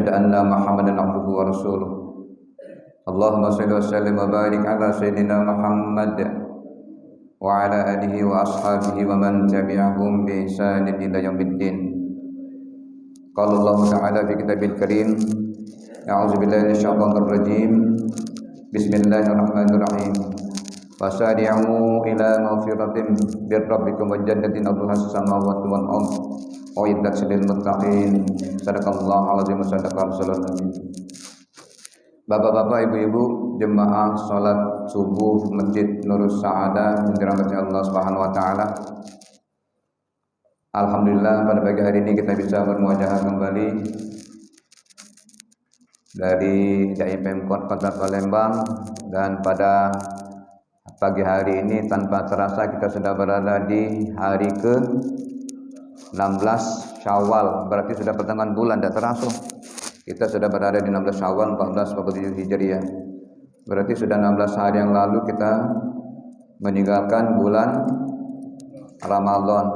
asyhadu anna Muhammadan abduhu wa rasuluh. Allahumma shalli wa sallim wa barik ala sayyidina Muhammad wa ala alihi wa ashabihi wa man tabi'ahum bi ihsanin ila yaumiddin. Qala Allah Ta'ala fi kitabil karim, a'udzu billahi minasyaitonir rajim. Bismillahirrahmanirrahim. Wasari'u ila maghfiratin bir rabbikum wa jannatin 'arduhas samawati wal ardh uiddat lil muttaqin. Sadaqallahul azim wa sadaqal rasulul nabi. Bapak-bapak, ibu-ibu, jemaah salat subuh Masjid Nurus Sa'adah yang dirahmati Allah Subhanahu wa taala. Alhamdulillah pada pagi hari ini kita bisa bermuajahah kembali dari Dai Pemkot Kota Palembang, dan pada pagi hari ini tanpa terasa kita sudah berada di hari ke-16 Syawal, berarti sudah pertengahan bulan, tidak terasa. Kita sudah berada di 16 Syawal 1447 Hijriah. Berarti sudah 16 hari yang lalu kita meninggalkan bulan Ramadan.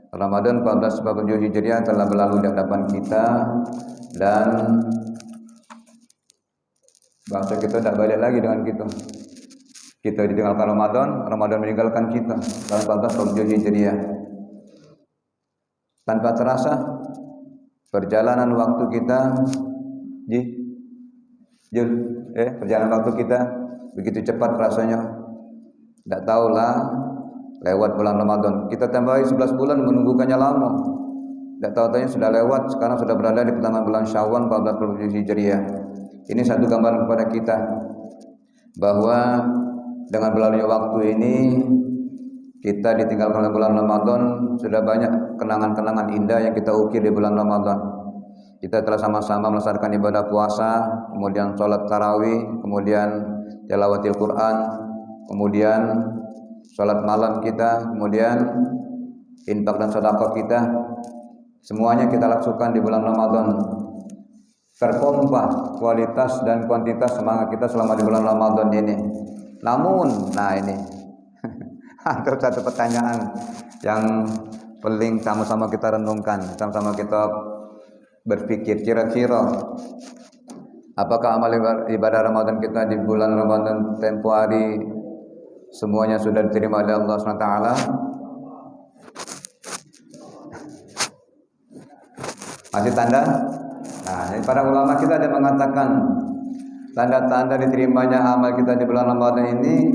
Ramadan 1447 Hijriah telah berlalu di hadapan kita, dan bangsa kita tidak balik lagi dengan kita. Kita ditinggalkan Ramadan, Ramadan meninggalkan kita dalam 1447 Hijriah. Tanpa terasa perjalanan waktu kita perjalanan waktu kita begitu cepat rasanya. Tidak tahulah lewat bulan Ramadan. Kita tambahi 11 bulan menunggukannya lama. Tidak tahu-tahunya sudah lewat, sekarang sudah berada di pertengahan bulan Syawal 1447 Hijriah. Ini satu gambaran kepada kita bahwa dengan berlalunya waktu ini kita ditinggalkan oleh bulan Ramadan, sudah banyak kenangan-kenangan indah yang kita ukir di bulan Ramadan. Kita telah sama-sama melaksanakan ibadah puasa, kemudian sholat tarawih, kemudian tilawatil Quran, kemudian sholat malam kita, kemudian infak dan sedekah kita. Semuanya kita lakukan di bulan Ramadan. Terpompa kualitas dan kuantitas semangat kita selama di bulan Ramadan ini. Namun, ini ada satu pertanyaan yang paling sama-sama kita renungkan, sama-sama kita berpikir, kira-kira apakah amal ibadah Ramadan kita di bulan Ramadan tempo hari semuanya sudah diterima oleh Allah SWT? Masih tanda? Nah, para ulama kita ada mengatakan tanda-tanda diterimanya amal kita di bulan Ramadan ini,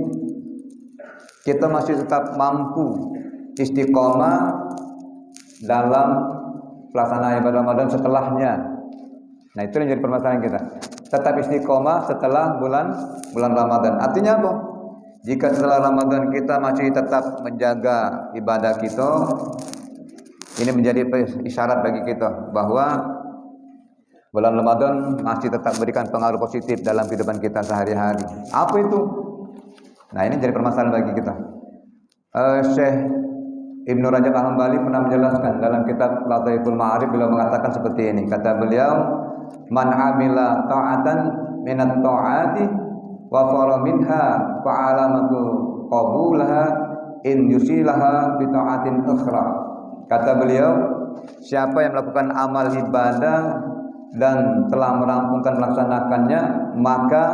kita masih tetap mampu istiqomah dalam pelaksanaan ibadah Ramadan setelahnya. Nah, itu yang jadi permasalahan kita. Tetap istiqomah setelah bulan Ramadan. Artinya apa? Jika setelah Ramadan kita masih tetap menjaga ibadah kita, ini menjadi isyarat bagi kita bahwa bulan Ramadan masih tetap memberikan pengaruh positif dalam kehidupan kita sehari-hari. Apa itu? Nah, ini jadi permasalahan bagi kita. Syekh Ibnu Rajab Al-Hambali pernah menjelaskan dalam kitab Lataiful Ma'arif, beliau mengatakan seperti ini. Kata beliau, "Man 'amila ta'atan minat ta'ati wa fara minha fa 'alamatu qabulaha in yusilaha bi ta'atin ukhra." Kata beliau, siapa yang melakukan amal ibadah dan telah merampungkan melaksanakannya, maka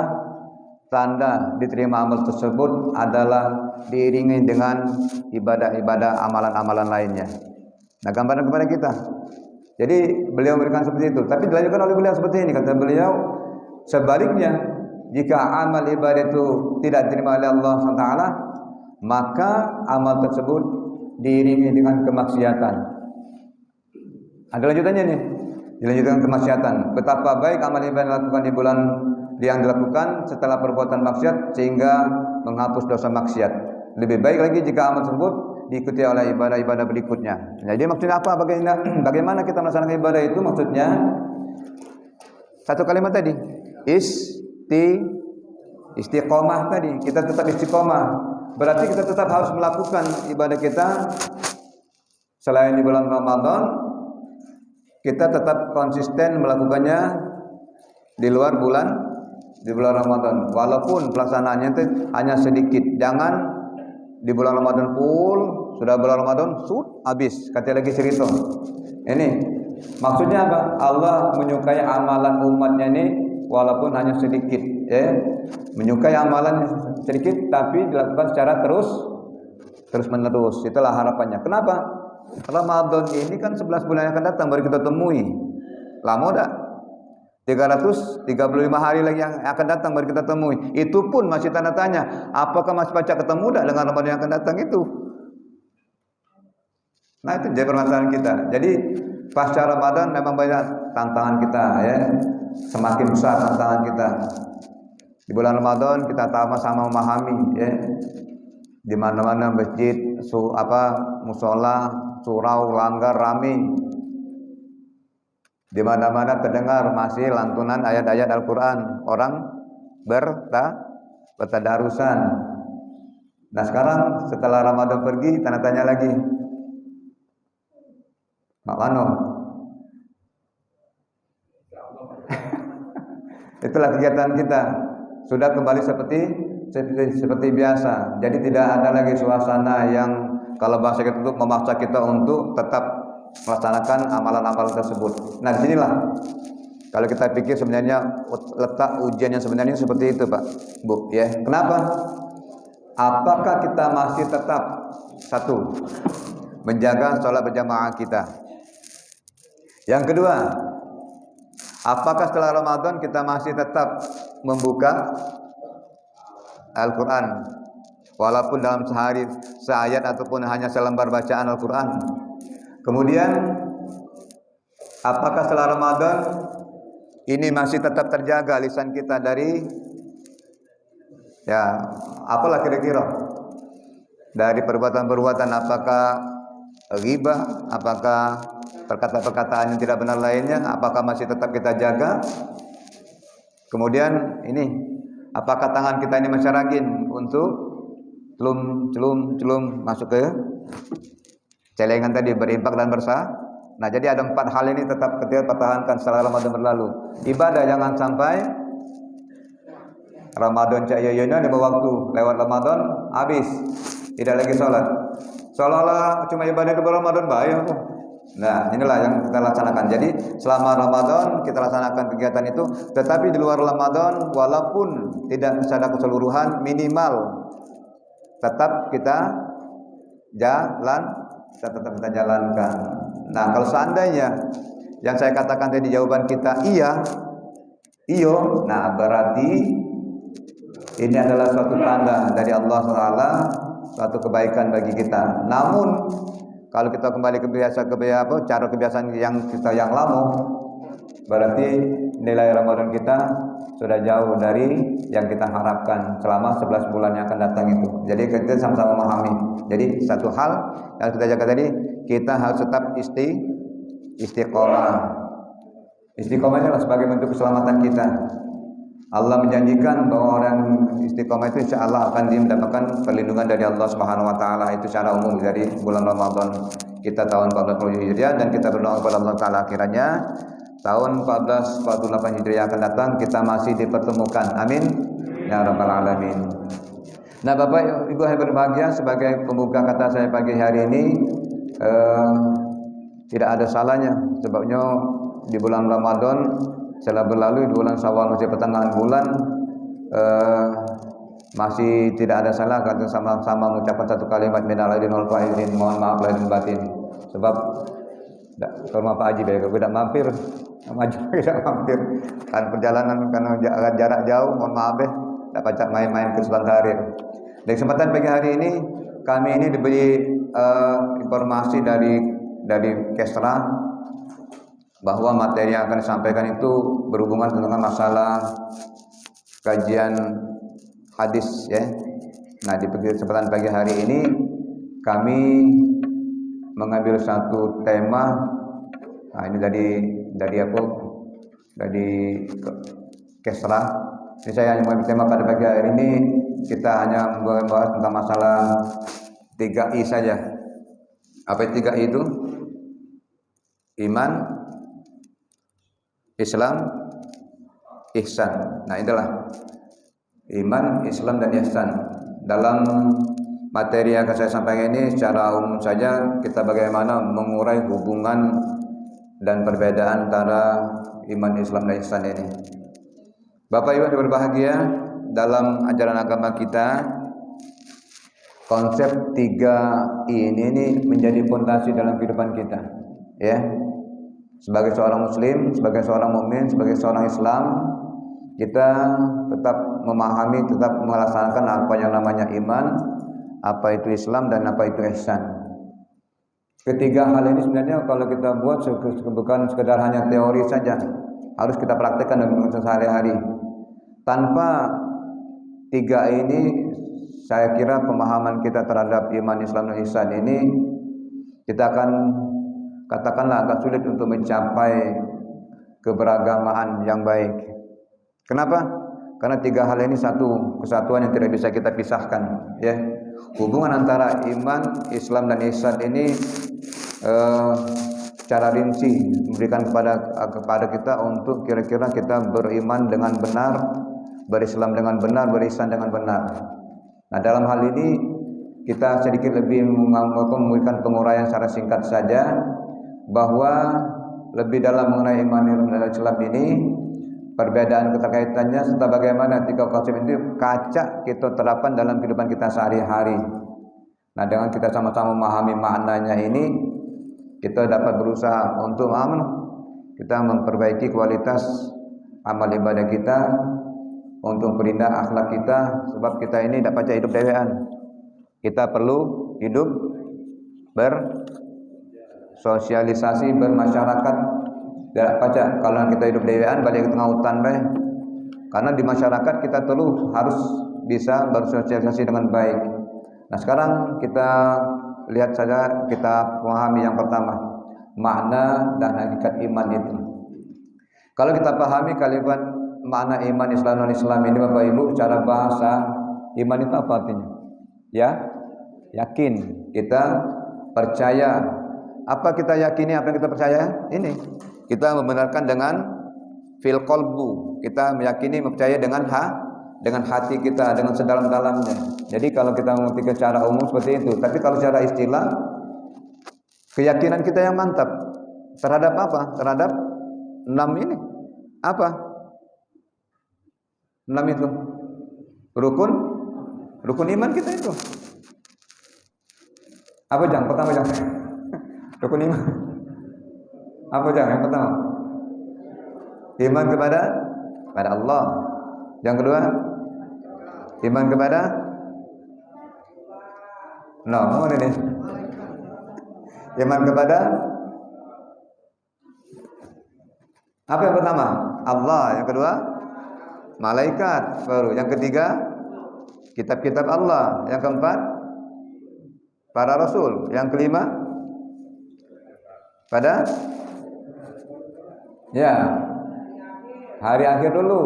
tanda diterima amal tersebut adalah diiringi dengan ibadah-ibadah, amalan-amalan lainnya. Nah, gambaran kepada kita. Jadi beliau memberikan seperti itu. Tapi dilanjutkan oleh beliau seperti ini. Kata beliau, sebaliknya, jika amal ibadah itu tidak diterima oleh Allah SWT, maka amal tersebut diiringi dengan kemaksiatan. Ada lanjutannya nih. Dilanjutkan kemaksiatan. Betapa baik amal ibadah dilakukan di bulan yang dilakukan setelah perbuatan maksiat sehingga menghapus dosa maksiat. Lebih baik lagi jika amal tersebut diikuti oleh ibadah-ibadah berikutnya. Jadi maksudnya apa? Bagaimana kita melaksanakan ibadah itu? Maksudnya satu kalimat tadi, istiqomah tadi. Kita tetap istiqomah. Berarti kita tetap harus melakukan ibadah kita selain di bulan Ramadan. Kita tetap konsisten melakukannya di luar bulan Ramadan, walaupun pelaksanaannya itu hanya sedikit. Jangan di bulan Ramadan full, sudah bulan Ramadan habis. Kata lagi cerita. Ini Maksudnya apa? Allah menyukai amalan umatnya ini walaupun hanya sedikit, ya. Menyukai amalan sedikit tapi dilakukan secara terus menerus. Itulah harapannya. Kenapa? Ramadan ini kan 11 bulan yang akan datang baru kita temui. Lama dah. 335 hari lagi yang akan datang baru kita temui. Itu pun masih tanda tanya, apakah masih baca ketemu dah dengan Ramadan yang akan datang itu? Nah, itu jadi permasalahan kita. Jadi pasca Ramadan memang banyak tantangan kita, ya. Semakin besar tantangan kita. Di bulan Ramadan kita sama-sama memahami, ya. Di mana-mana masjid, musola, surau, langgar rami. Di mana-mana terdengar masih lantunan ayat-ayat Al-Quran, orang bertadarusan. Nah, sekarang setelah Ramadan pergi, tanda tanya lagi. Mak Mano. Itulah kegiatan kita. Sudah kembali seperti biasa. Jadi tidak ada lagi suasana yang kalau bahasa kita untuk memaksa kita untuk tetap melaksanakan amalan-amalan tersebut. Nah, disinilah kalau kita pikir sebenarnya letak ujian yang sebenarnya seperti itu, Pak, Bu, ya. Kenapa? Apakah kita masih tetap satu menjaga sholat berjamaah kita? Yang kedua, apakah setelah Ramadan kita masih tetap membuka Al-Quran walaupun dalam sehari seayat ataupun hanya selembar bacaan Al-Quran? Kemudian apakah setelah Ramadan ini masih tetap terjaga lisan kita dari, ya, apalah kira-kira dari perbuatan-perbuatan, apakah ghibah, apakah perkataan-perkataan yang tidak benar lainnya, apakah masih tetap kita jaga? Kemudian ini, apakah tangan kita ini masih rajin untuk celum masuk ke celengan tadi, berinfak dan Nah, jadi ada 4 hal ini tetap kita pertahankan setelah Ramadan berlalu. Ibadah jangan sampai Ramadan cak yoyonya 5 waktu, lewat Ramadan habis, tidak lagi sholat. Seolah-olah cuma ibadah di bulan Ramadan bahaya. Nah, inilah yang kita laksanakan. Jadi selama Ramadan kita laksanakan kegiatan itu, tetapi di luar Ramadan walaupun tidak secara keseluruhan, minimal tetap kita tetap kita jalankan. Nah, kalau seandainya yang saya katakan tadi jawaban kita iyo, nah berarti ini adalah suatu tanda dari Allah SWT, suatu kebaikan bagi kita. Namun kalau kita kembali ke cara kebiasaan yang lama, berarti nilai Ramadan kita sudah jauh dari yang kita harapkan selama 11 bulan yang akan datang itu. Jadi kita sama-sama memahami. Jadi satu hal yang kita jaga tadi, kita harus tetap istiqomah. Istiqomah adalah sebagai bentuk keselamatan kita. Allah menjanjikan bahwa orang istiqomah itu insya Allah akan mendapatkan perlindungan dari Allah Subhanahu Wa Taala. Itu secara umum dari bulan Ramadan kita tahun 1440 Hijriah, dan kita berdoa kepada Allah Taala kiranya tahun 1448 Hijriah akan datang kita masih dipertemukan. Amin ya rabbal alamin. Nah, Bapak Ibu yang berbahagia, sebagai pembuka kata saya pagi hari ini, tidak ada salahnya, sebabnya di bulan Ramadan setelah berlalu, di bulan Syawal masih pertengahan bulan, masih tidak ada salah kalau sama-sama mengucapkan satu kalimat minal aidin wal faizin, mohon maaf lahir dan batin. Sebab ke rumah Pak Haji baik, tidak mampir, maju tidak mampir, kan perjalanan karena jarak jauh, mohon maaf tidak pacak main-main ke Sultan Tahrir. Di kesempatan pagi hari ini kami ini diberi informasi dari Kesra bahwa materi yang akan disampaikan itu berhubungan dengan masalah kajian hadis, ya. Nah, di kesempatan pagi hari ini kami mengambil satu tema. Nah, ini dari apa? Dari Kesra. Ini saya hanya mengambil tema pada pagi hari ini. Kita hanya membahas tentang masalah 3I saja. Apa 3I itu? Iman, Islam, ihsan. Nah, itulah iman, Islam, dan ihsan. Dalam materi yang akan saya sampaikan ini secara umum saja, kita bagaimana mengurai hubungan dan perbedaan antara iman Islam dan ihsan ini. Bapak Ibu yang berbahagia, dalam ajaran agama kita konsep 3I ini menjadi fondasi dalam kehidupan kita, ya. Sebagai seorang muslim, sebagai seorang mukmin, sebagai seorang Islam, kita tetap memahami, tetap melaksanakan apa yang namanya iman, apa itu Islam dan apa itu ihsan. Ketiga hal ini sebenarnya kalau kita buat bukan sekedar hanya teori saja, harus kita praktekkan dalam kehidupan sehari-hari. Tanpa 3 ini, saya kira pemahaman kita terhadap iman, Islam dan ihsan ini kita akan katakanlah agak sulit untuk mencapai keberagamaan yang baik. Kenapa? Karena 3 hal ini satu kesatuan yang tidak bisa kita pisahkan, ya. Hubungan antara iman, Islam dan ihsan ini secara rinci memberikan kepada kita untuk kira-kira kita beriman dengan benar, berislam dengan benar, berihsan dengan benar. Nah, dalam hal ini kita sedikit lebih memberikan penguraian secara singkat saja, bahwa lebih dalam mengenai iman dan Islam ini, perbedaan keterkaitannya serta bagaimana 3 konsep itu kaca kita terapkan dalam kehidupan kita sehari-hari. Nah, dengan kita sama-sama memahami maknanya ini, kita dapat berusaha untuk kita memperbaiki kualitas amal ibadah kita, untuk berindah akhlak kita, sebab kita ini tidak baca hidup dewean. Kita perlu hidup bersosialisasi, bermasyarakat. Tidak baca kalau kita hidup dewean balik ke tengah hutan bae. Karena di masyarakat kita harus bisa bersosialisasi dengan baik. Nah, sekarang kita lihat saja, kita pahami yang pertama, makna dan hakikat iman itu. Kalau kita pahami kalimat makna iman, Islam dan Islam ini, Bapak Ibu, secara bahasa iman itu apa artinya? Ya, yakin. Kita percaya. Apa kita yakini, apa yang kita percaya? Ini kita membenarkan dengan fil qalbu. Kita meyakini, mempercayai dengan hati kita, dengan sedalam-dalamnya. Jadi kalau kita mengerti secara umum seperti itu, tapi kalau secara istilah, keyakinan kita yang mantap terhadap apa? Terhadap 6 ini. Apa? 6 itu rukun iman kita itu. Apa Jang? Pertama Jang. Rukun iman. Apa Jang yang pertama? Iman kepada Allah. Yang kedua, iman kepada mana ini? Iman kepada apa yang pertama? Allah. Yang kedua, malaikat. Baru yang ketiga, kitab-kitab Allah. Yang keempat, para rasul. Yang kelima, pada hari akhir dulu.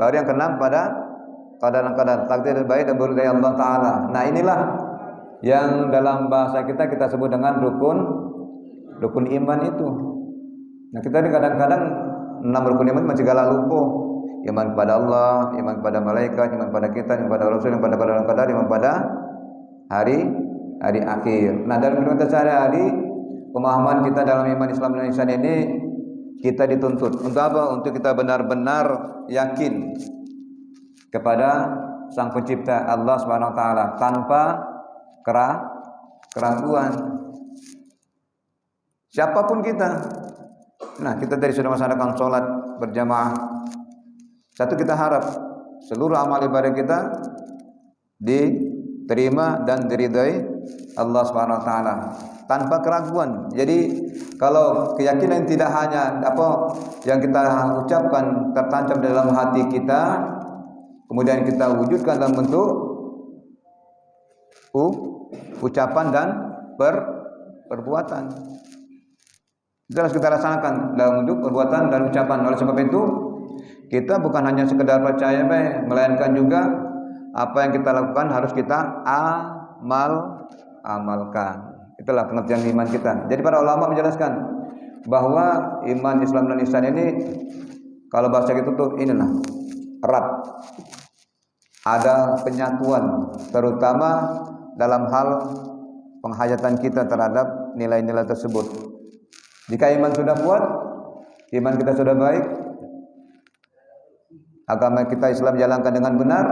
Baru yang keenam, pada kadang-kadang takdir baik dan buruk dari Allah Ta'ala. Nah, inilah yang dalam bahasa kita sebut dengan rukun iman itu. Nah, kita kadang-kadang 6 rukun iman masih galah lupa. Iman kepada Allah, iman kepada malaikat, iman kepada kita, iman kepada Rasul, iman kepada qadar, iman pada hari akhir. Nah, dalam kehidupan kita sehari-hari, pemahaman kita dalam iman, Islam dan ihsan ini kita dituntut untuk apa? Untuk kita benar-benar yakin kepada Sang Pencipta Allah Subhanahu wa taala tanpa keraguan. Siapapun kita. Nah, kita dari sudah melaksanakan sholat berjamaah, satu kita harap seluruh amal ibadah kita diterima dan diridai Allah Subhanahu wa taala tanpa keraguan. Jadi kalau keyakinan tidak hanya yang kita ucapkan tertancap dalam hati kita, kemudian kita wujudkan dalam bentuk ucapan dan perbuatan. Itu harus kita laksanakan dalam bentuk perbuatan dan ucapan. Oleh sebab itu, kita bukan hanya sekedar percaya, melainkan juga apa yang kita lakukan harus kita amalkan. Itulah pengertian iman kita. Jadi para ulama menjelaskan bahwa iman, Islam dan ihsan ini, kalau bahasa gitu tuh inilah erat. Ada penyatuan, terutama dalam hal penghayatan kita terhadap nilai-nilai tersebut. Jika iman sudah kuat, iman kita sudah baik, agama kita Islam jalankan dengan benar,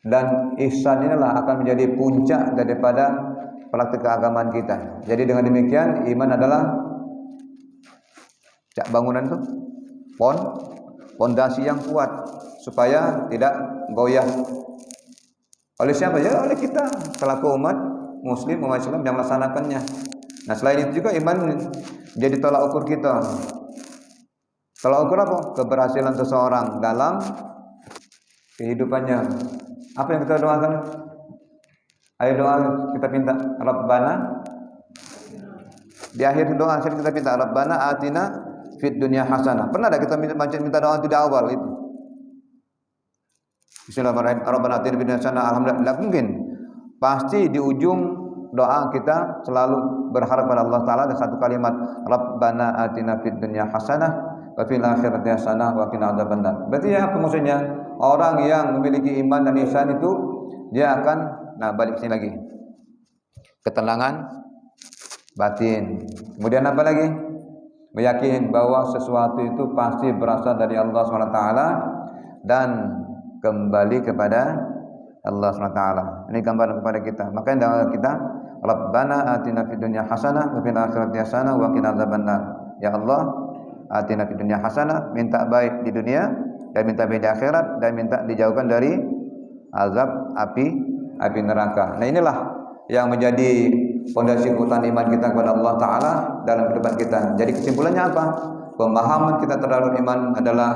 dan ihsan inilah akan menjadi puncak daripada praktik keagamaan kita. Jadi dengan demikian iman adalah cak bangunan itu pondasi yang kuat supaya tidak goyah. Oleh siapa? Ya oleh kita selaku umat muslim, umat Islam yang melaksanakannya. Nah, selain itu juga iman jadi tolak ukur kita. Tolak ukur apa? Keberhasilan seseorang dalam kehidupannya. Apa yang kita doakan? Ayo doa kita minta Rabbana. Di akhir doa kita minta Rabbana atina fid dunya hasanah. Pernah ada kita minta doa itu di awal itu? Bismillahirrahmanirrahim. Rabbana atina fid dunya hasanah. Alhamdulillah. Mungkin pasti di ujung doa kita selalu berharap pada Allah Taala ada satu kalimat Rabbana atina fid dunya hasanah wa fil akhirati hasanah wa qina adzabannar. Berarti ya apa maksudnya? Orang yang memiliki iman dan ihsan itu dia akan balik sini lagi. Ketenangan batin. Kemudian apa lagi? Meyakini bahwa sesuatu itu pasti berasal dari Allah SWT dan kembali kepada Allah SWT. Ini gambaran kepada kita. Makanya doa kita Rabbana atina fid dunya hasanah wa fil akhirati hasanah wa qina adzabannar. Ya Allah, atina fid dunya hasanah, minta baik di dunia dan minta baik di akhirat dan minta dijauhkan dari azab api neraka. Nah, inilah yang menjadi fondasi kekuatan iman kita kepada Allah Ta'ala dalam kehidupan kita. Jadi kesimpulannya apa? Pemahaman kita terhadap iman adalah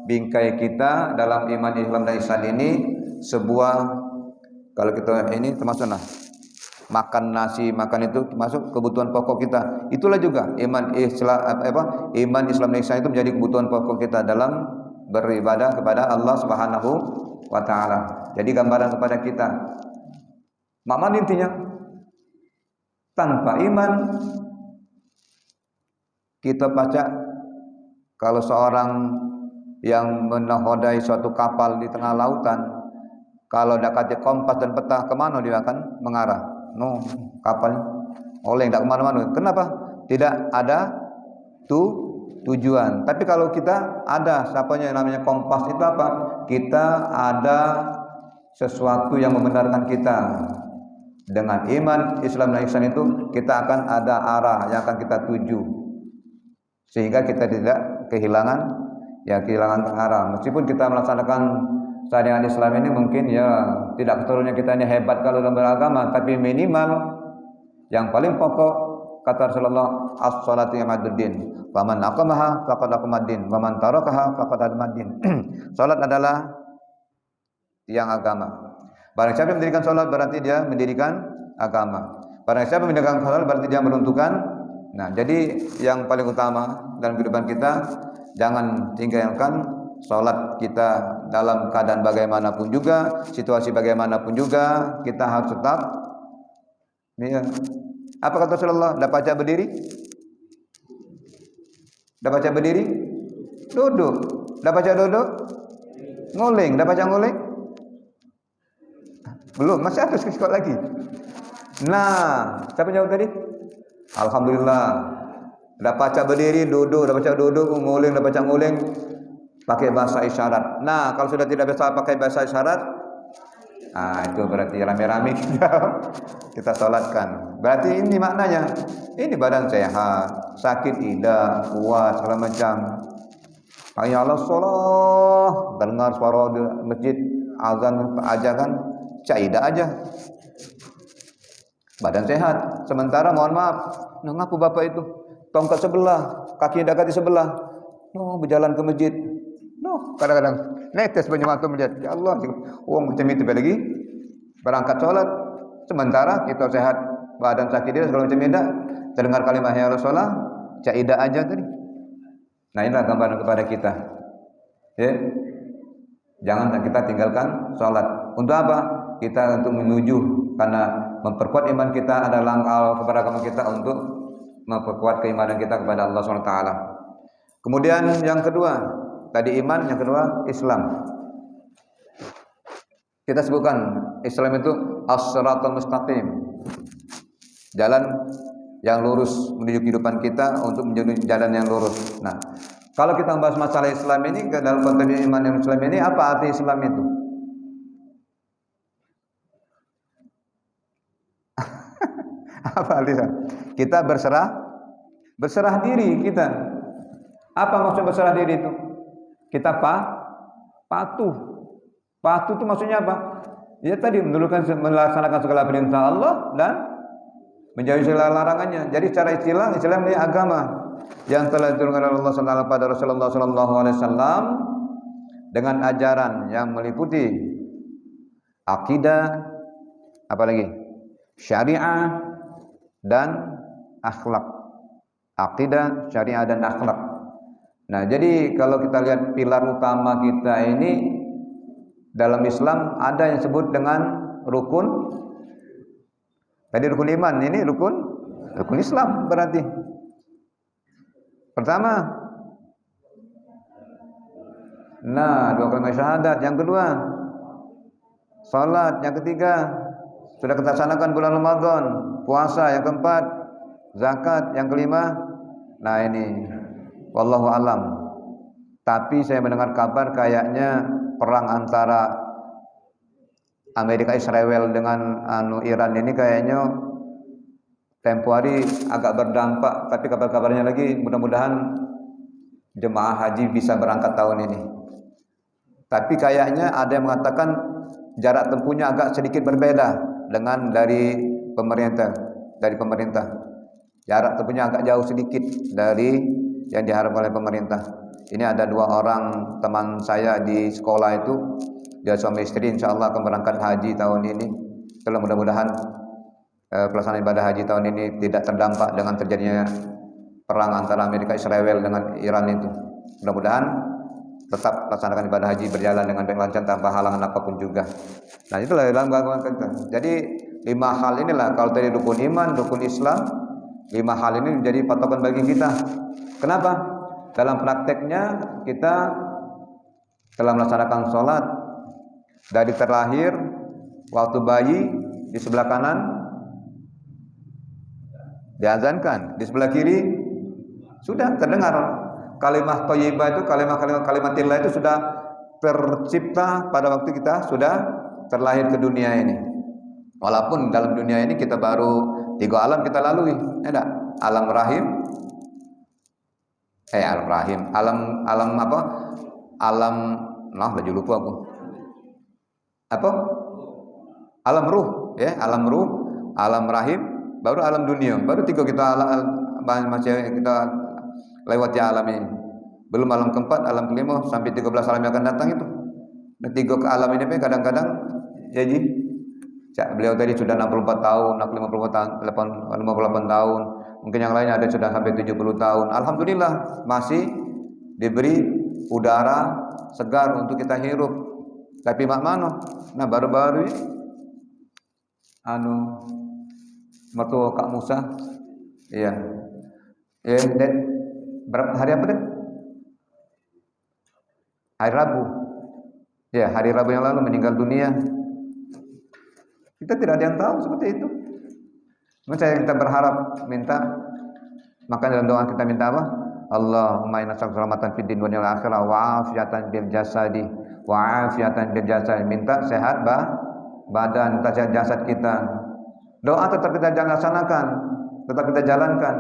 bingkai kita dalam iman Islam dan ihsan ini sebuah, kalau kita ini termasuklah makan nasi, makan itu termasuk kebutuhan pokok kita. Itulah juga iman Islam dan ihsan itu menjadi kebutuhan pokok kita dalam beribadah kepada Allah Subhanahu wa Ta'ala. Jadi gambaran kepada kita. Makna intinya, tanpa iman kita baca kalau seorang yang menahodai suatu kapal di tengah lautan, kalau dekatnya kompas dan peta, kemana dia akan mengarah? No, kapal oleng tidak kemana-mana. Kenapa? Tidak ada tujuan. Tapi kalau kita ada siapanya yang namanya kompas, itu apa? Kita ada sesuatu yang membenarkan kita. Dengan iman Islam dan ihsan itu kita akan ada arah yang akan kita tuju, sehingga kita tidak kehilangan arah. Meskipun kita melaksanakan syariat Islam ini mungkin ya tidak keturunannya kita ini hebat kalau dalam beragama, tapi minimal yang paling pokok kata Rasulullah, as-salatu yamaduddin, wa man aqamaha faqad aqamaddin, wa man tarakaha faqad adamaddin. Salat adalah tiang agama. Barang siapa yang mendirikan salat berarti dia mendirikan agama. Barang siapa mendirikan salat berarti dia menentukan. Nah, jadi yang paling utama dalam kehidupan kita, jangan tinggalkan salat kita dalam keadaan bagaimanapun juga, situasi bagaimanapun juga, kita harus tetap apa kata Rasulullah? Dah baca berdiri? Dah baca berdiri? Duduk. Dah baca duduk? Nguling. Dah baca nguling? Belum, masih ada sekali lagi. Nah, siapa jawab tadi? Alhamdulillah. Dah baca berdiri, duduk, dah baca duduk, nguling, dah baca nguling, pakai bahasa isyarat. Nah, kalau sudah tidak bisa pakai bahasa isyarat, itu berarti rame-rame kita salatkan. Berarti ini maknanya, ini badan sehat, sakit tidak, kuat, segala macam. Ya Allah, sholat, dengar suara di masjid, azan, ajakan, caidah aja, badan sehat. Sementara mohon maaf, ngaku bapak itu tongkat sebelah, kaki dekati sebelah, berjalan ke masjid, kadang-kadang netes penyematu masjid. Ya Allah, macam itu lagi berangkat sholat, sementara kita sehat, badan sakit dia segala macam tidak, terdengar kalimat ya Allah sholat, caidah aja tadi. Nah, inilah gambaran kepada kita. Ya, jangan kita tinggalkan sholat. Untuk apa? Kita untuk menuju, karena memperkuat iman kita adalah langkah kepada agama kita untuk memperkuat keimanan kita kepada Allah SWT. Kemudian yang kedua, tadi iman, yang kedua Islam. Kita sebutkan Islam itu as-siratal mustaqim, jalan yang lurus menuju kehidupan kita untuk menjadi jalan yang lurus. Nah, kalau kita membahas masalah Islam ini ke dalam konteks iman yang Islam ini, apa arti Islam itu? Apa artinya? Kita berserah diri kita. Apa maksud berserah diri itu? Kita patuh. Patuh itu maksudnya apa? Ya tadi melaksanakan segala perintah Allah dan menjauhi segala larangannya. Jadi secara istilah Islam ini agama yang telah diturunkan oleh Allah SWT pada Rasulullah SAW dengan ajaran yang meliputi akidah, apalagi syariah dan akhlak. Akidah, syariah dan akhlak. Nah, jadi kalau kita lihat pilar utama kita ini dalam Islam ada yang disebut dengan rukun. Tadi rukun iman, ini rukun Islam berarti. Pertama, nah, 2 kalimat syahadat. Yang kedua, salat. Yang ketiga, sudah kita laksanakan bulan Ramadan. Puasa. Yang keempat, zakat. Yang kelima, nah ini wallahu alam. Tapi saya mendengar kabar kayaknya perang antara Amerika Israel dengan Iran ini kayaknya tempo hari agak berdampak, tapi kabar-kabarnya lagi mudah-mudahan jemaah haji bisa berangkat tahun ini. Tapi kayaknya ada yang mengatakan jarak tempuhnya agak sedikit berbeda dengan dari pemerintah. Jarak tempuhnya agak jauh sedikit dari yang diharapkan oleh pemerintah. Ini ada 2 orang teman saya di sekolah itu, dia suami istri, insya Allah akan berangkat haji tahun ini. Itulah mudah-mudahan pelaksanaan ibadah haji tahun ini tidak terdampak dengan terjadinya perang antara Amerika Israel dengan Iran itu. Mudah-mudahan tetap laksanakan ibadah haji berjalan dengan baik lancar tanpa halangan apapun juga. Nah, itulah dalam agama kita. Jadi 5 hal inilah, kalau tadi rukun iman, rukun Islam, 5 hal ini menjadi patokan bagi kita. Kenapa? Dalam prakteknya kita telah melaksanakan sholat dari terlahir, waktu bayi di sebelah kanan diazankan, di sebelah kiri sudah terdengar kalimat thayyibah itu, kalimatillah itu sudah tercipta pada waktu kita sudah terlahir ke dunia ini. Walaupun dalam dunia ini kita baru 3 alam kita lalui, ada alam rahim, alam apa? Baju lupa aku. Apa? Alam ruh, ya, alam ruh, alam rahim, baru alam dunia. Baru 3 masih kita lewati alam ini. Belum alam keempat, alam kelima sampai 13 alam yang akan datang itu. Dan 3 ke alam ini kadang-kadang jadi beliau tadi sudah 64 tahun, 58 tahun. Mungkin yang lainnya ada sudah sampai 70 tahun. Alhamdulillah masih diberi udara segar untuk kita hirup. Tapi mak mano, nah baru-baru ini mertua Kak Musa, iya, dan berapa hari apa deh? Hari Rabu, ya hari Rabu yang lalu meninggal dunia. Kita tidak ada yang tahu seperti itu. Makanya kita berharap maka dalam doa kita minta apa? Allahumma inna salamatan fid din wal akhirah wa afiatan bil jasadi wa afiatan bil jasad. Minta sehat badan, sehat jasad kita. Doa tetap kita laksanakan, tetap kita jalankan.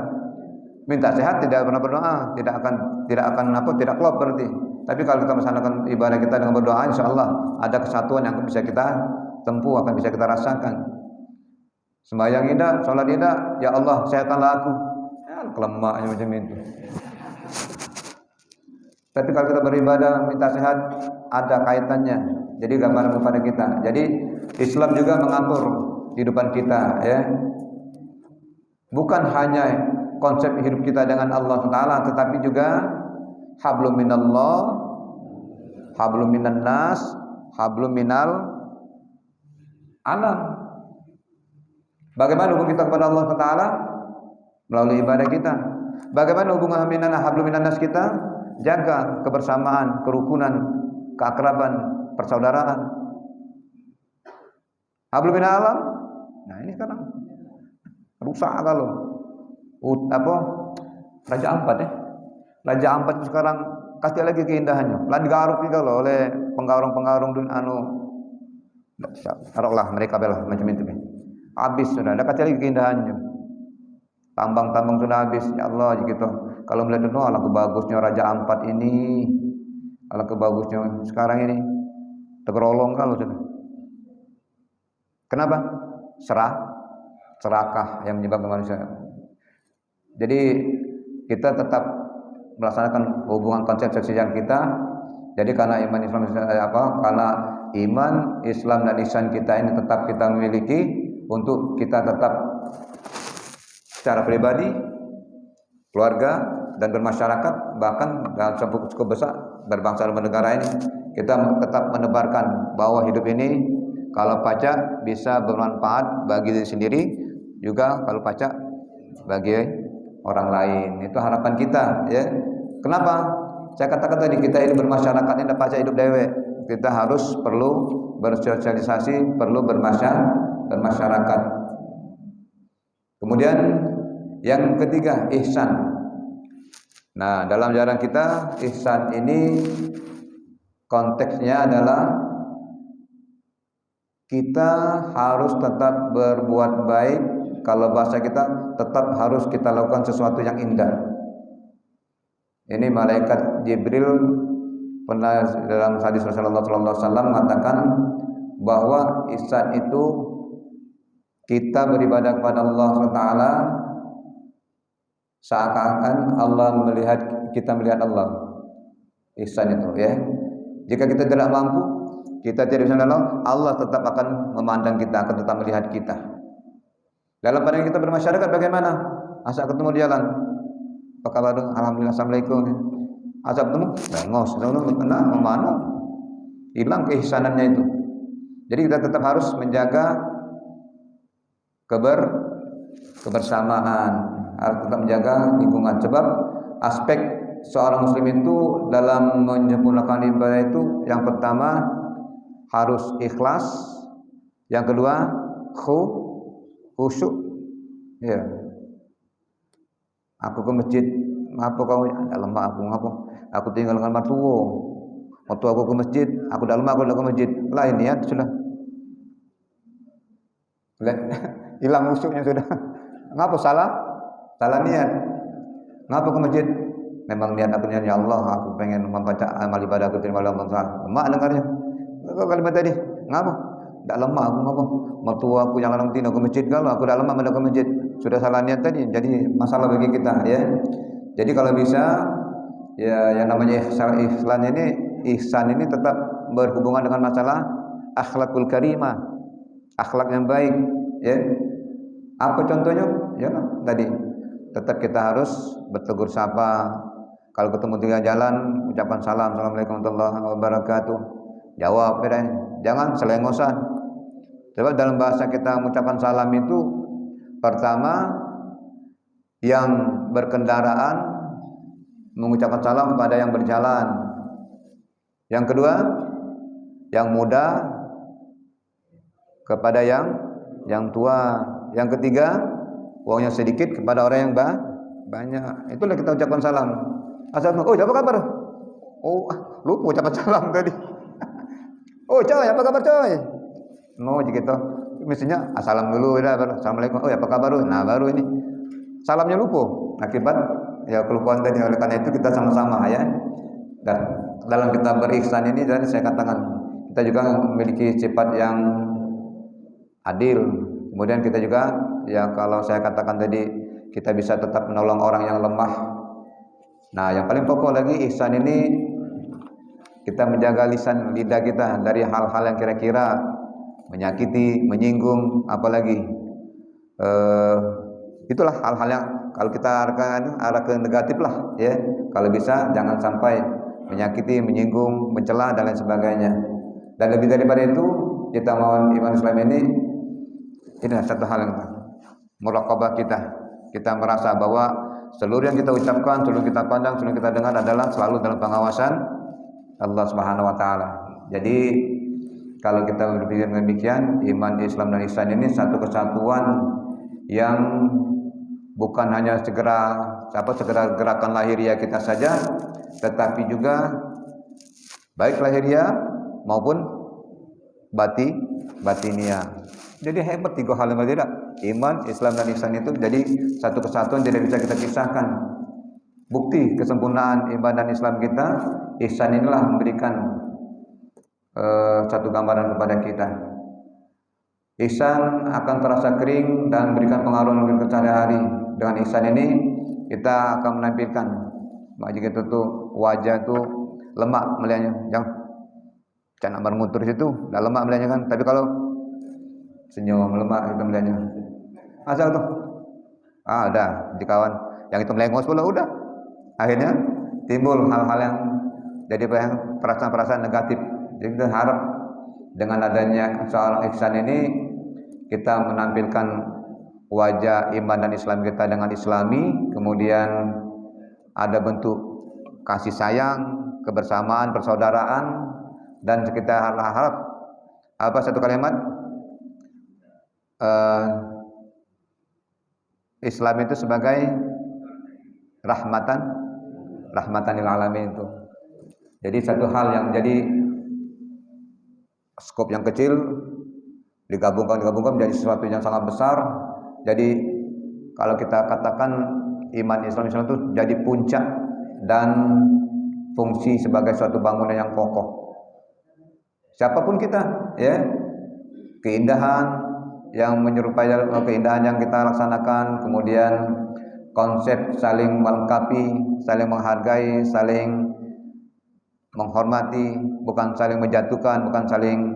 Minta sehat tidak pernah berdoa, tidak klop berarti. Tapi kalau kita melaksanakan ibadah kita dengan berdoa, insyaallah ada kesatuan yang bisa kita tempuh, akan bisa kita rasakan. Sembahyang tidak, sholat tidak, ya Allah sehatkanlah aku. Ya, kelemaknya macam itu. Tapi kalau kita beribadah minta sehat, ada kaitannya. Jadi gambaran kepada kita. Jadi Islam juga mengatur kehidupan kita, ya. Bukan hanya konsep hidup kita dengan Allah Taala, tetapi juga hablum minallah, hablum minan nas, hablum minal alam. Bagaimana hubungan kita kepada Allah Taala? Melalui ibadah kita. Bagaimana hubungan hablum minan nas kita? Jaga kebersamaan, kerukunan, keakraban, persaudaraan. Hablum minal alam. Nah, ini sekarang rusak kalau. apa Raja Ampat ya. Raja Ampat itu sekarang kasih lagi keindahannya. Lah digaruk juga loh oleh penggarung-penggarung taruhlah mereka belah macam itu. Habis sudah, ada kasih lagi keindahannya. Tambang-tambang sudah habis. Ya Allah gitu. Kalau melihat itu, ala kebagusnya Raja Ampat ini, ala kebagusnya sekarang ini tergolong kalau sudah. Kenapa? Serakah yang menyebabkan manusia. Jadi kita tetap melaksanakan hubungan konsep seksual kita. Jadi karena iman Islam karena iman Islam dan ihsan kita ini tetap kita miliki untuk kita tetap secara pribadi, keluarga dan bermasyarakat, bahkan dalam cukup besar berbangsa dan bernegara ini kita tetap menebarkan bahwa hidup ini kalau pacak bisa bermanfaat bagi diri sendiri, juga kalau pacak bagi orang lain. Itu harapan kita ya. Kenapa? Saya katakan tadi kita ini bermasyarakat ini pacak hidup dewe. Kita harus perlu bersosialisasi, perlu bermasyarakat. Kemudian yang ketiga, ihsan. Nah, dalam ajaran kita ihsan ini konteksnya adalah kita harus tetap berbuat baik. Kalau bahasa kita tetap harus kita lakukan sesuatu yang indah. Ini malaikat Jibril pernah dalam hadis Rasulullah SAW mengatakan bahwa ihsan itu kita beribadah kepada Allah SWT seakan-akan Allah kita melihat Allah. Ihsan itu ya. Jika kita tidak mampu, kita tidak bisa menolong, Allah tetap akan memandang kita, akan tetap melihat kita. Dalam pandangan kita bermasyarakat bagaimana? Asal ketemu di jalan, apa kabar? Alhamdulillah, assalamualaikum. Asal ketemu, bengos, mana? Hilang keihsanannya itu. Jadi kita tetap harus menjaga kebersamaan, harus tetap menjaga lingkungan. Sebab aspek seorang muslim itu dalam menyempurnakan ibadah itu yang pertama harus ikhlas, yang kedua khusyuk. Ya. Aku ke masjid, ngapa kau? Dalam aku Aku tinggal dengan mertua. Waktu aku ke masjid, aku dalam aku ke masjid. Lain niat sudah. Hilang khusyuknya sudah. Ngapa salah? Salah niat. Ngapa ke masjid? Memang niat aku niat ya Allah, aku pengen membaca amal ibadah aku terima Allah Taala. Mak dengarnya. Kau kalimat tadi, ngapa? Tak lemah aku ngapa? Mertua aku yang larang tina ke masjid kalau aku dah lemah mendak ke masjid. Sudah salah niat tadi, jadi masalah bagi kita ya. Jadi kalau bisa ya yang namanya ihsan ini tetap berhubungan dengan masalah akhlakul karimah, akhlak yang baik ya. Apa contohnya? Ya tadi tetap kita harus bertegur sapa. Kalau ketemu di jalan ucapan salam, assalamualaikum warahmatullahi wabarakatuh. Jawab ya, jangan selengosan. Sebab dalam bahasa kita mengucapkan salam itu pertama yang berkendaraan mengucapkan salam kepada yang berjalan. Yang kedua, yang muda kepada yang tua. Yang ketiga, uangnya sedikit kepada orang yang banyak. Itulah kita ucapkan salam. Asal, oh apa kabar? Oh, lupa ucapan salam tadi. Oh coy, apa kabar coy? No, gitu. Mestinya salam dulu ya, assalamualaikum. Oh apa kabar? Nah baru ini salamnya lupa. Akibat ya kelupaan tadi. Oleh karena itu kita sama-sama ya. Dan dalam kita berihsan ini tadi saya katakan kita juga memiliki sifat yang adil. Kemudian kita juga ya kalau saya katakan tadi kita bisa tetap menolong orang yang lemah. Nah yang paling pokok lagi ihsan ini kita menjaga lidah kita dari hal-hal yang kira-kira menyakiti, menyinggung, apalagi itulah hal-hal yang kalau kita arah ke negatif lah ya. Kalau bisa jangan sampai menyakiti, menyinggung, mencela dan lain sebagainya. Dan lebih daripada itu kita mau iman Islam ini satu hal yang muraqabah kita. Kita merasa bahwa seluruh yang kita ucapkan, seluruh yang kita pandang, seluruh yang kita dengar adalah selalu dalam pengawasan Allah Subhanahu wa taala. Jadi kalau kita berpikir demikian, iman Islam dan ihsan ini satu kesatuan yang bukan hanya segera gerakan lahiriah kita saja, tetapi juga baik lahiriah maupun batiniah. Jadi hebat tiga hal yang berbeda. Iman, Islam dan ihsan itu jadi satu kesatuan, tidak bisa kita pisahkan. Bukti kesempurnaan iman dan Islam kita, ihsan inilah memberikan satu gambaran kepada kita. Ihsan akan terasa kering dan memberikan pengaruh ke sehari-hari. Dengan ihsan ini kita akan menampilkan, jika itu tuh wajah itu lemak melihatnya, jangan bermutur situ, dah lemak melihatnya kan. Tapi kalau senyum lemak itu melihatnya, asal tuh, ada di kawan yang itu melengos pula udah. Akhirnya timbul hal-hal yang jadi perasaan-perasaan negatif. Jadi kita harap dengan adanya seorang ihsan ini kita menampilkan wajah iman dan Islam kita dengan islami, kemudian ada bentuk kasih sayang, kebersamaan, persaudaraan, dan kita harap apa satu kalimat Islam itu sebagai rahmatan lil alamin itu. Jadi satu hal yang jadi skop yang kecil digabungkan menjadi sesuatu yang sangat besar. Jadi kalau kita katakan iman Islam itu jadi puncak dan fungsi sebagai suatu bangunan yang kokoh. Siapapun kita, ya, keindahan yang menyerupai keindahan yang kita laksanakan, kemudian konsep saling melengkapi, saling menghargai, saling menghormati, bukan saling menjatuhkan, bukan saling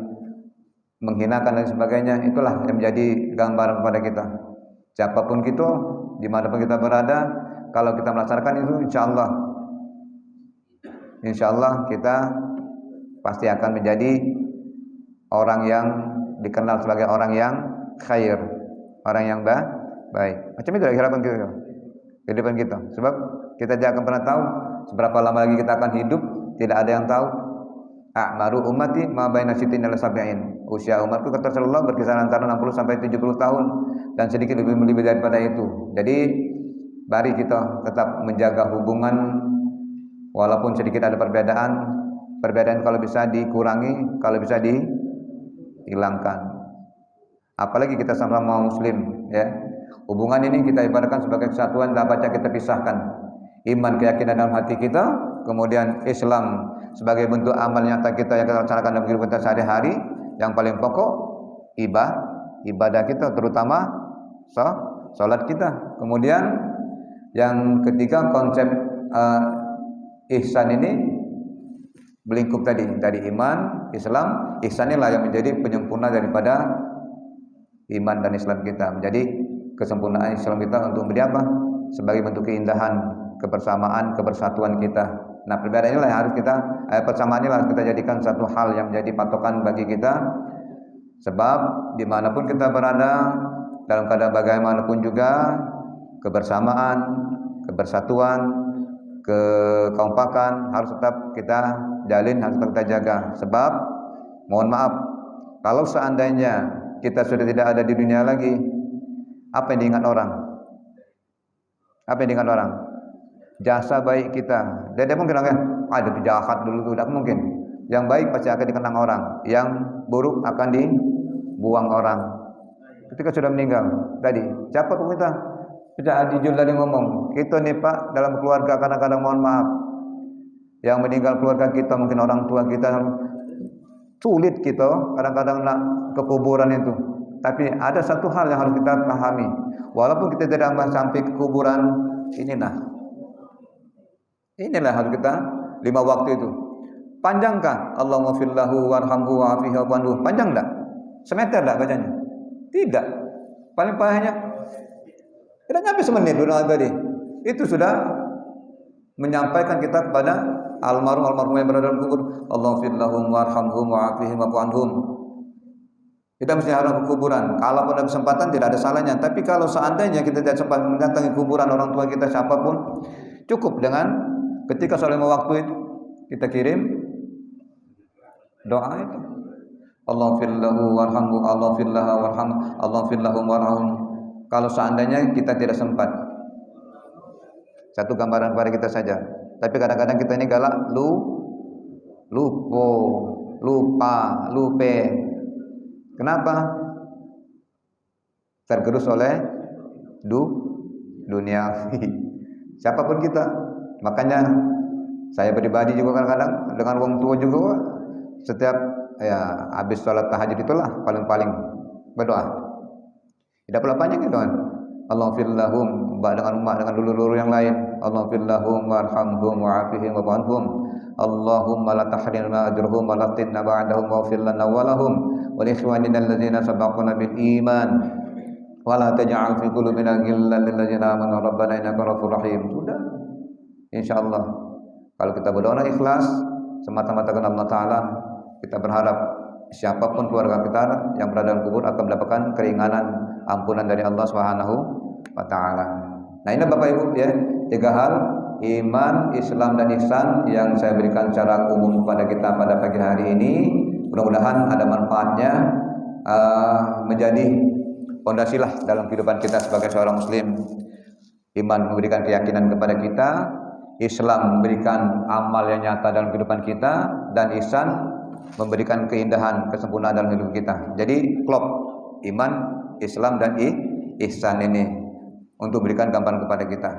menghinakan dan sebagainya. Itulah yang menjadi gambaran kepada kita. Siapapun kita, dimanapun kita berada, kalau kita melaksanakan itu, insya Allah kita pasti akan menjadi orang yang dikenal sebagai orang yang khair, orang yang baik. Macam itu harapan kita, kehidupan kita. Sebab kita tidak akan pernah tahu seberapa lama lagi kita akan hidup. Tidak ada yang tahu. A'maru ummati ma baina sittin ila sab'in. Usia umatku kata Rasulullah berkisar antara 60 sampai 70 tahun dan sedikit lebih daripada itu. Jadi mari kita tetap menjaga hubungan walaupun sedikit ada perbedaan. Perbedaan kalau bisa dikurangi, kalau bisa dihilangkan. Apalagi kita sama-sama muslim, ya. Hubungan ini kita ibaratkan sebagai kesatuan, tak baca kita pisahkan. Iman, keyakinan dalam hati kita, kemudian Islam sebagai bentuk amal nyata kita yang kita laksanakan dalam kehidupan kita sehari-hari. Yang paling pokok ibadah kita, terutama salat kita. Kemudian yang ketiga, konsep ihsan ini melingkup tadi dari iman, Islam. Ihsan inilah yang menjadi penyempurna daripada iman dan Islam kita, menjadi kesempurnaan Islam kita untuk menjadi apa? Sebagai bentuk keindahan, kebersamaan, kebersatuan kita. Nah, perbedaan inilah yang harus kita, persamaan inilah harus kita jadikan satu hal yang menjadi patokan bagi kita. Sebab dimanapun kita berada, dalam keadaan bagaimanapun juga, kebersamaan, kebersatuan, kekompakan harus tetap kita jalin, harus tetap kita jaga. Sebab, mohon maaf, kalau seandainya kita sudah tidak ada di dunia lagi, apa yang diingat orang? Apa yang diingat orang? Jasa baik kita. Dia mungkin ada itu jahat dulu, tidak mungkin. Yang baik pasti akan dikenang orang, yang buruk akan dibuang orang. Ketika sudah meninggal tadi, siapa pun kita tidak adil tadi ngomong, kita nih Pak dalam keluarga kadang-kadang mohon maaf, yang meninggal keluarga kita mungkin orang tua kita, sulit kita kadang-kadang nak ke kuburan itu. Tapi ada satu hal yang harus kita pahami, walaupun kita tidak sampai ke kuburan, inilah harus kita 5 waktu itu. Panjangkah? Allahumma fillahu warhamhu wa'afihi wa'anhu. Panjang tak? Semeter tak bacanya? Tidak. Paling parahnya tidak sampai semenit doa tadi. Itu sudah menyampaikan kita kepada almarhum yang berada dalam kubur. Allahumma fillahu warhamhu wa'afihi wa'anhum. Kita mesti harus ke kuburan. Kalau ada kesempatan tidak ada salahnya. Tapi kalau seandainya kita tidak sempat mendatangi kuburan orang tua kita siapapun, cukup dengan ketika sholat 5 waktu itu kita kirim doa itu. Allahumma fillahu warhamhu, Allahumma fillaha warhamhu, Allahumma fillahu warhamhu. Kalau seandainya kita tidak sempat Satu gambaran pada kita saja. Tapi kadang-kadang kita ini galak lupa, lupe. Kenapa? Tergerus oleh dunia. Siapapun kita. Makanya saya pribadi juga kadang-kadang dengan wong tua juga setiap habis sholat tahajud itulah paling-paling berdoa. Tidak perlu panjang gitu kan. Allahumma lahum dengan dulu-dulu yang lain. Allahumma lahum warhamhum wa'afihim wa'anhum. Allahumma la tahrimna ajrahum wa la tinna ba'dahum waghfir lana wa lahum wa li ikhwanina alladzina sabaquna bil iman wa la taj'al fi qulubina ghillan lil ladzina amanu rabbana innaka ghafurur rahim. Sudah. Insyaallah kalau kita berdoa ikhlas semata-mata karena Allah taala, kita berharap siapapun keluarga kita yang berada dalam kubur akan mendapatkan keringanan ampunan dari Allah Subhanahu wa taala. Nah, ini Bapak Ibu ya, 3 hal iman, Islam dan ihsan yang saya berikan secara umum kepada kita pada pagi hari ini. Mudah-mudahan ada manfaatnya, menjadi pondasilah dalam kehidupan kita sebagai seorang muslim. Iman memberikan keyakinan kepada kita, Islam memberikan amal yang nyata dalam kehidupan kita, dan ihsan memberikan keindahan, kesempurnaan dalam hidup kita. Jadi klop iman, Islam dan ihsan ini untuk berikan gambaran kepada kita.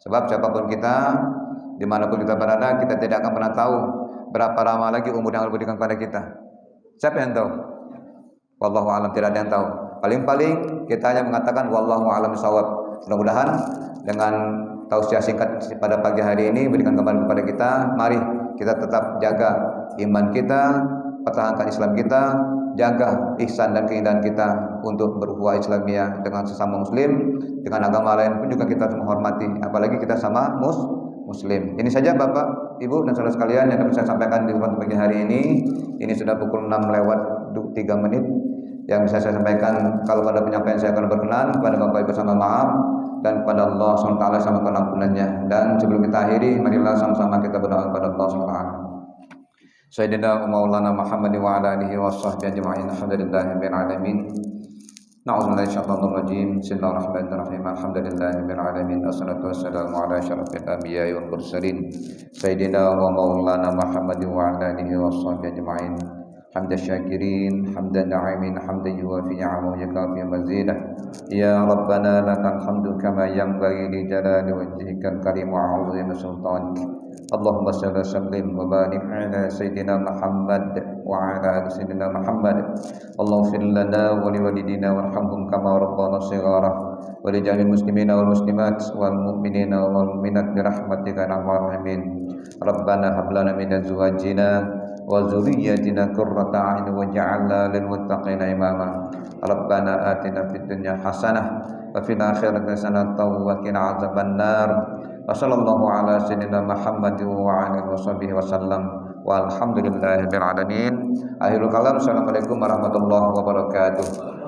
Sebab siapapun kita, dimanapun kita berada, kita tidak akan pernah tahu berapa lama lagi umur yang Allah berikan kepada kita. Siapa yang tahu? Wallahu a'lam, tidak ada yang tahu. Paling-paling kita hanya mengatakan wallahu a'lam bishawab. Mudah-mudahan dengan tausiah singkat pada pagi hari ini berikan gambaran kepada kita. Mari kita tetap jaga iman kita, pertahankan Islam kita, jaga ihsan dan keindahan kita untuk berukhuwah Islamiyah dengan sesama muslim. Dengan agama lain pun juga kita harus menghormati, apalagi kita sama muslim. Ini saja Bapak, Ibu dan saudara sekalian yang dapat saya sampaikan di pagi hari ini. Ini sudah pukul 6 lewat 3 menit yang bisa saya sampaikan. Kalau pada penyampaian saya akan berkenan kepada Bapak Ibu sama maaf, dan kepada Allah SWT sama keampunannya. Dan sebelum kita akhiri, marilah sama-sama kita berdoa kepada Allah SWT. Sayyidina Maulana Muhammad wa ala alihi wa sahbihi ajma'in. Alhamdulillahirabbil alamin. Na'udzubillahi minasyaitonir rajim. Bismillahirrahmanirrahim. Alhamdulillahirabbil alamin. Wassalatu wassalamu ala asyrafil anbiya'i wal mursalin. Sayyidina wa Maulana Muhammad wa ala alihi wa sahbihi ajma'in. Hamdan syakirin, hamdan na'imin, hamdan yuwafi ni'amahu wa yakafi mazidah. Ya Rabbana lakal hamdu kama yanbaghi li jalali wajhikal karim wa 'azimi sultanik. Allahumma shalli wa sallim wa barik ala sayyidina Muhammad wa ala ali sayyidina Muhammad. Allahumma fir lana wa li walidina warhamhum kama rabbana shighara wa li jami'il muslimina wal muslimat wal mu'minina wal mu'minat bi rahmatika ya arhamar rahimin. Rabbana hab lana min azwajina wa dzurriyyatina qurrata a'yun waj'alna lil muttaqina imama. Rabbana atina fid dunya hasanah wa fil akhirati hasanah wa qina adzabannar. Wa sallallahu ala sayyidina Muhammad wa alihi washabbihi wasallam walhamdulillahirabbil alamin. Akhirul kalam. Assalamualaikum warahmatullahi wabarakatuh.